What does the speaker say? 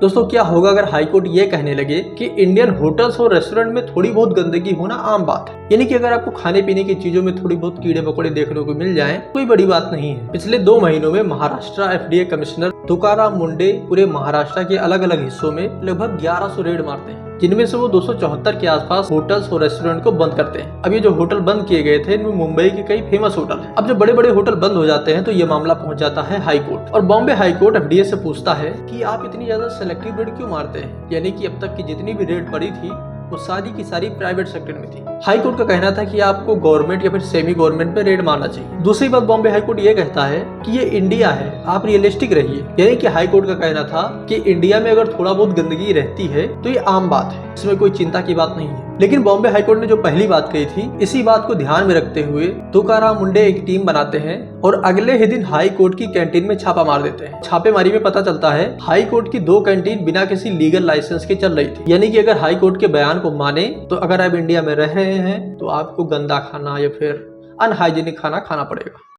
दोस्तों क्या होगा अगर हाईकोर्ट ये कहने लगे कि इंडियन होटल्स और रेस्टोरेंट में थोड़ी बहुत गंदगी होना आम बात है। यानी कि अगर आपको खाने पीने की चीजों में थोड़ी बहुत कीड़े मकोड़े देखने को मिल जाएं, कोई बड़ी बात नहीं है। पिछले 2 महीनों में महाराष्ट्र एफडीए कमिश्नर तुकाराम मुंडे पूरे महाराष्ट्र के अलग अलग हिस्सों में लगभग 1100 रेड मारते हैं, जिनमें से वो 274 के आसपास होटल्स और रेस्टोरेंट को बंद करते हैं। अब ये जो होटल बंद किए गए थे इनमें मुंबई के कई फेमस होटल हैं। अब जब बड़े बड़े होटल बंद हो जाते हैं तो ये मामला पहुंच जाता है हाई कोर्ट, और बॉम्बे हाई कोर्ट एफडीए से पूछता है कि आप इतनी ज्यादा सेलेक्टिव रेड क्यों मारते हैं। यानी कि अब तक की जितनी भी रेड पड़ी थी वो सारी की सारी प्राइवेट सेक्टर में थी। हाई कोर्ट का कहना था कि आपको गवर्नमेंट या फिर सेमी गवर्नमेंट में रेड मारना चाहिए। दूसरी बात बॉम्बे हाई कोर्ट ये कहता है कि ये इंडिया है, आप रियलिस्टिक रहिए। यानी कि हाई कोर्ट का कहना था कि इंडिया में अगर थोड़ा बहुत गंदगी रहती है तो ये आम बात है, इसमें कोई चिंता की बात नहीं है। लेकिन बॉम्बे हाई कोर्ट ने जो पहली बात कही थी, इसी बात को ध्यान में रखते हुए तुकाराम मुंडे एक टीम बनाते हैं और अगले ही दिन हाई कोर्ट की कैंटीन में छापा मार देते हैं। छापेमारी में पता चलता है हाई कोर्ट की 2 कैंटीन बिना किसी लीगल लाइसेंस के चल रही थी। यानी कि अगर हाई कोर्ट के बयान को माने तो अगर आप इंडिया में रह रहे हैं तो आपको गंदा खाना या फिर अनहाइजीनिक खाना खाना पड़ेगा।